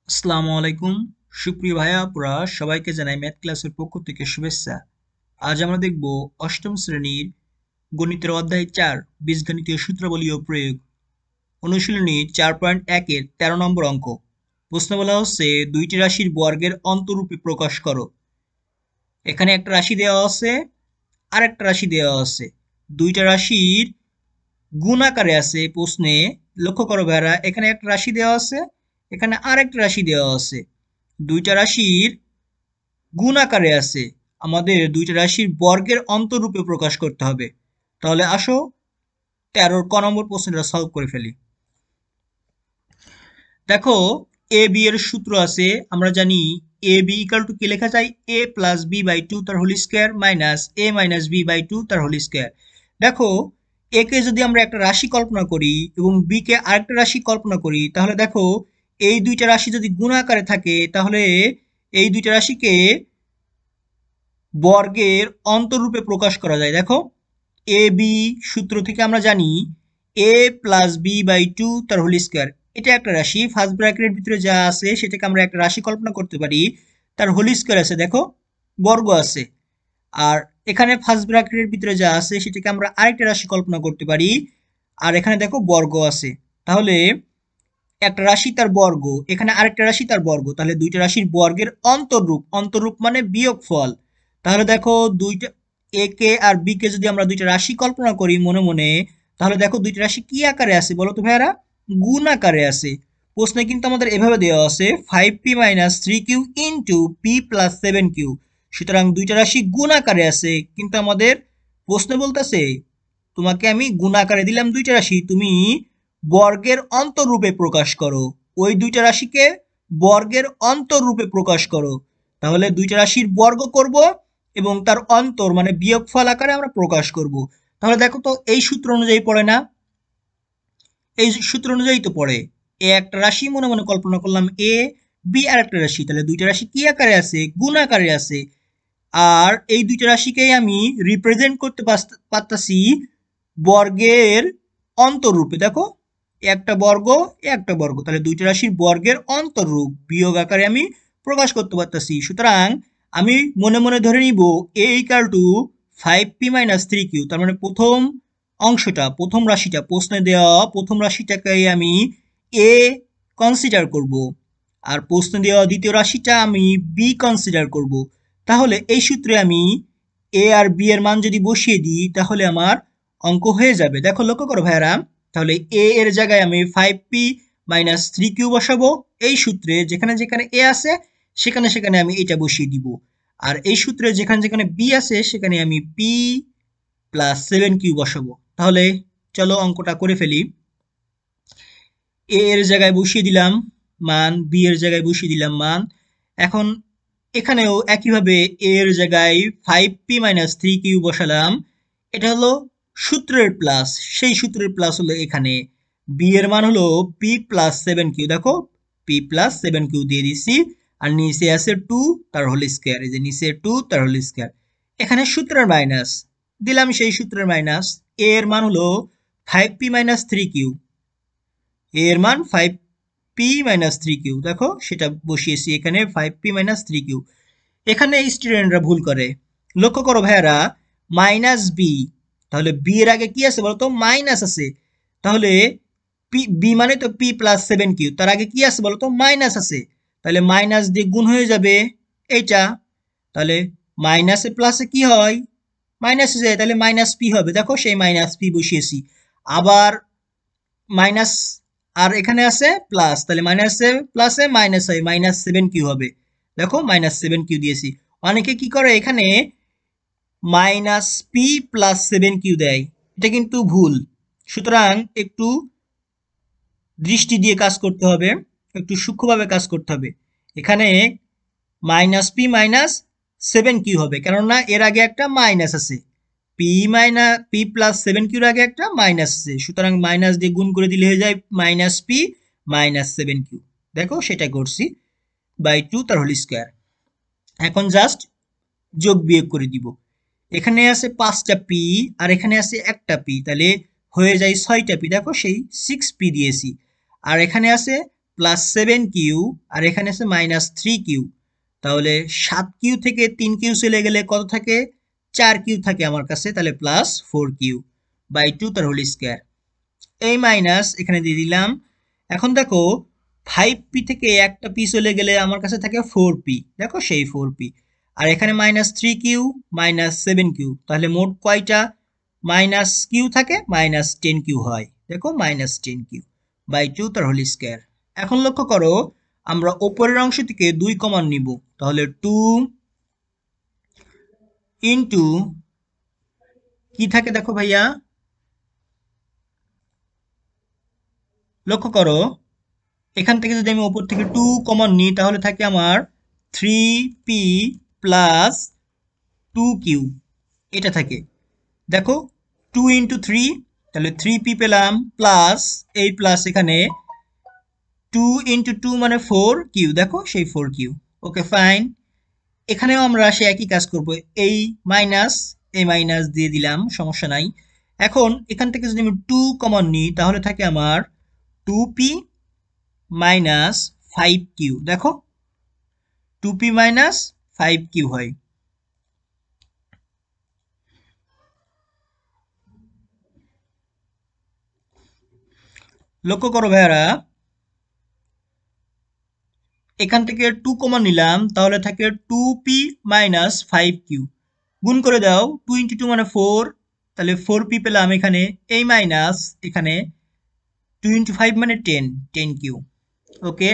আসসালামু আলাইকুম সুপ্রিয় ভাইয়া আপুরা সবাইকে জানাই ম্যাথ ক্লাসের পক্ষ থেকে শুভেচ্ছা। আজ আমরা দেখব অষ্টম শ্রেণীর গণিতের অধ্যায় 4 বীজগণিতীয় সূত্রাবলী ও প্রয়োগ অনুশীলনী 4.1 এর 13 নম্বর অঙ্ক। প্রশ্ন বলা হচ্ছে দুইটি রাশির বর্গের অন্তরূপে প্রকাশ করো। এখানে একটা রাশি দেওয়া আছে আর একটা রাশি দেওয়া আছে, দুইটা রাশির গুণ আকারে আছে প্রশ্নে। লক্ষ্য করো ভাইরা, এখানে একটা রাশি দেওয়া আছে, এখানে আরেকটা রাশি দেওয়া আছে, দুইটা রাশির গুণ আকারে আছে। আমাদের দুইটা রাশির বর্গের অন্তরূপে প্রকাশ করতে হবে। তাহলে আসো 13 ক নম্বর প্রশ্নটা সলভ করে ফেলি। দেখো, এ বি এর সূত্র আছে, আমরা জানি এ বি ইকাল টু কি লেখা যায়, A plus B by two তার whole square minus A minus B by two তার হোল স্কোয়ার। দেখো, এ কে যদি আমরা একটা রাশি কল্পনা করি এবং বি কে আরেকটা রাশি কল্পনা করি, তাহলে দেখো এই দুইটা রাশি যদি গুণ আকারে থাকে তাহলে এই দুইটা রাশিকে বর্গের অন্তরূপে প্রকাশ করা যায়। দেখো, এ বি সূত্র থেকে আমরা জানি এ প্লাস বি বাই টু তার হোল স্কোয়ার। এটা একটা রাশি, ফার্স্ট ব্র্যাকেটের ভিতরে যা আছে সেটাকে আমরা একটা রাশি কল্পনা করতে পারি, তার হোল স্কোয়ার আছে, দেখো বর্গ আছে। আর এখানে ফার্স্ট ব্র্যাকেটের ভিতরে যা আছে সেটাকে আমরা আরেকটা রাশি কল্পনা করতে পারি, আর এখানে দেখো বর্গ আছে। তাহলে একটা রাশি তার বর্গ, এখানে আরেকটা রাশি তার বর্গ, তাহলে দুইটা রাশির বর্গের অন্তররূপ, অন্তররূপ মানে বিয়োগফল। তাহলে দেখো দুইটা এ কে আর বি কে যদি আমরা দুইটা রাশি কল্পনা করি মনে মনে, তাহলে দেখো দুইটা রাশি কি আকারে আছে বলো তো ভাইয়ারা, গুণ আকারে আছে। প্রশ্নে কিন্তু আমাদের এভাবে দেওয়া আছে 5p-3q ইন্টু p+7q। সুতরাং দুইটা রাশি গুণ আকারে আছে, কিন্তু আমাদের প্রশ্ন বলতেছে তোমাকে আমি গুণ আকারে দিলাম দুইটা রাশি, তুমি বর্গের অন্তররূপে প্রকাশ করো। ওই দুইটা রাশিকে বর্গের অন্তররূপে প্রকাশ করো। তাহলে দুইটা রাশির বর্গ করব এবং তার অন্তর মানে বিয়োগফল আকারে আমরা প্রকাশ করব। তাহলে দেখো তো এই সূত্র অনুযায়ী পড়ে না? এই সূত্র অনুযায়ী তো পড়ে। এ একটা রাশি মনে মনে কল্পনা করলাম এ, বি আর একটা রাশি, তাহলে দুইটা রাশি কি আকারে আছে, গুণ আকারে আছে। আর এই দুইটা রাশিকেই আমি রিপ্রেজেন্ট করতে পারতাছি বর্গের অন্তররূপে। দেখো, একটা বর্গ একটা বর্গ, তাহলে দুইটা রাশির বর্গের অন্তররূপ বিয়োগ আকারে আমি প্রকাশ করতে পারতাছি। সুতরাং আমি মনে মনে ধরে নিব এ ইকাল টু 5p-3q। তার মানে প্রথম অংশটা, প্রথম রাশিটা, প্রশ্নে দেওয়া প্রথম রাশিটাকে আমি এ কনসিডার করব, আর প্রশ্নে দেওয়া দ্বিতীয় রাশিটা আমি বি কনসিডার করব। তাহলে এই সূত্রে আমি এ আর বি এর মান যদি বসিয়ে দিই তাহলে আমার অঙ্ক হয়ে যাবে। দেখো লক্ষ্য করো ভাইয়ারা, তাহলে এ এর জায়গায় আমি 5p-3q বসাবো এই সূত্রে, যেখানে যেখানে এ আছে সেখানে সেখানে আমি এটা বসিয়ে দিব। আর এই সূত্রে যেখানে যেখানে বি আছে সেখানে আমি p+7q বসাবো। তাহলে চলো অঙ্কটা করে ফেলি। এ এর জায়গায় বসিয়ে দিলাম মান, বি এর জায়গায় বসিয়ে দিলাম মান। এখন এখানেও একইভাবে এ এর জায়গায় 5p-3q বসালাম। এটা হলো সূত্রের প্লাস, সেই সূত্রের প্লাস হলো এখানে। বি এর মান হলো p+7q, দেখো p+7q দিয়ে দিছি। আর নিচে আছে 2 তার হোল স্কয়ার, এই যে নিচে 2 তার হোল স্কয়ার। এখানে সূত্রের মাইনাস দিলাম, সেই সূত্রের মাইনাস। এ এর মান হলো 5p-3q, এর মান 5p-3q, দেখো সেটা বসিয়েছি এখানে 5p-3q। এখানে স্টুডেন্টরা ভুল করে, লক্ষ্য করো ভাইয়ারা, মাইনাস বি, তাহলে বি এর আগে কি আছে বলতো, মাইনাস আছে। তাহলে বি মানে তো p+7q, তার আগে কি আছে বলতো, মাইনাস আছে। তাহলে মাইনাস দিয়ে গুণ হয়ে যাবে এইটা, তাহলে মাইনাসে প্লাসে কি হয়, মাইনাসে যায়, তাহলে মাইনাস পি হবে। দেখো সেই মাইনাস পি বসিয়েছি। আবার মাইনাস, আর এখানে আছে প্লাস, তাহলে মাইনাসে প্লাসে মাইনাস হয়, -7q হবে। দেখো -7q দিয়েছি। অনেকে কি করে এখানে -p+7q দেয়, এটা কিন্তু ভুল। সুতরাং একটু দৃষ্টি দিয়ে কাজ করতে হবে, একটু সূক্ষ্মভাবে কাজ করতে হবে। এখানে -p-7q হবে, কেননা এর আগে একটা মাইনাস আছে। p+7q এর আগে একটা মাইনাস আছে, সুতরাং মাইনাস দিয়ে গুণ করে দিলে হয়ে যায় -p-7q। দেখো সেটা করছি, বাই 2 তার হোল স্কয়ার। এখন জাস্ট যোগ বিয়োগ করে দিব। এখানে আছে 5টা পি আর এখানে আছে একটা পি, তাহলে হয়ে যায় 6টা পি। দেখো সেই 6p দিয়েছি। আর এখানে আছে +7q আর এখানে আছে -3q। তাহলে 7q থেকে 3q চলে গেলে কত থাকে? 4q থাকে আমার কাছে, তাহলে +4q/2 তার হোল স্কয়ার। এই মাইনাস এখানে দিয়ে দিলাম। এখন দেখো 5p থেকে একটা পি চলে গেলে আমার কাছে থাকে 4p, দেখো সেই 4p। আর এখানে -3q -7q, তাহলে মোট কয়টা q থাকে? -10q হয়, দেখো -10q/2 তার হোল স্কয়ার। এখন লক্ষ্য করো আমরা উপরের অংশ থেকে 2 কমন নিব, তাহলে 2 ইন্টু কি থাকে দেখো ভাইয়া, লক্ষ্য করো এখান থেকে যদি আমি উপর থেকে 2 কমন নিই তাহলে থাকে আমার 3p প্লাস 2q, এটা থাকে। দেখো 2 ইন্টু 3, তাহলে 3p পেলাম, প্লাস এই প্লাস এখানে 2 ইন্টু 2 মানে 4q, দেখো সেই 4q। ওকে ফাইন, এখানেও আমরা সে একই কাজ করব, এই মাইনাস এই মাইনাস দিয়ে দিলাম, সমস্যা নাই। এখন এখান থেকে যদি আমি 2 কমন নিই তাহলে থাকে আমার 2p মাইনাস 5q, দেখো 2p মাইনাস 5q হয়। লক্ষ্য করো ভাইয়ারা, এখান থেকে 2 কমন নিলাম তাহলে থাকে 2p মাইনাস 5q। গুণ করে দাও, 2 ইন্টু 2 মানে 4, তাহলে 4p পেলাম এখানে, এই মাইনাস এখানে 2 ইন্টু 5 মানে 10, 10q। ওকে,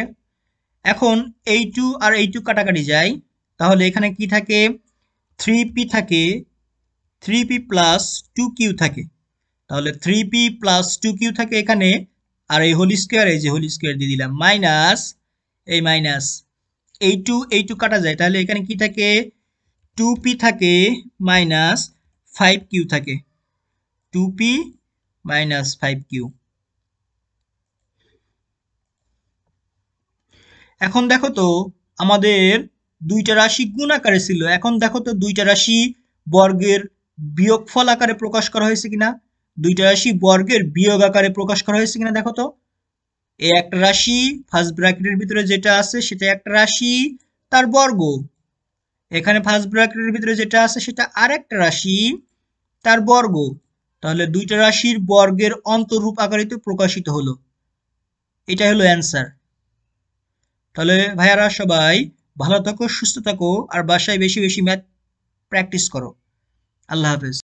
এখন এই 2 আর এই 2 কাটাকাটি যায়, তাহলে এখানে কি থাকে? 3p থাকে, 3p প্লাস 2q থাকে, তাহলে 3p প্লাস 2q থাকে এখানে। আর এই হোল স্কয়ার, এই যে হোল স্কয়ার দিয়ে দিলাম, মাইনাস এই মাইনাস এই 2 কাটা যায়, তাহলে এখানে কি থাকে? 2p থাকে মাইনাস 5q থাকে, 2p মাইনাস 5q। এখন দেখো তো আমাদের দুইটা রাশি গুণ আকারে ছিল, এখন দেখো তো দুইটা রাশি বর্গের বিয়োগফল আকারে প্রকাশ করা হয়েছে কিনা, দুইটা রাশি বর্গের বিয়োগ আকারে প্রকাশ করা হয়েছে কিনা দেখো তো। এই একটা রাশি ফার্স্ট ব্র্যাকেটের ভিতরে যেটা আছে সেটা একটা রাশি তার বর্গ, এখানে ফার্স্ট ব্র্যাকেটের ভিতরে যেটা আছে সেটা আরেকটা রাশি তার বর্গ, তাহলে দুইটা রাশির বর্গের অন্তরূপ আকারে তো প্রকাশিত হলো, এটা হলো অ্যান্সার। তাহলে ভাইয়ারা সবাই ভালো থাকো, সুস্থ থাকো, আর বাসায় বেশি বেশি ম্যাথ প্র্যাকটিস করো। আল্লাহ হাফেজ।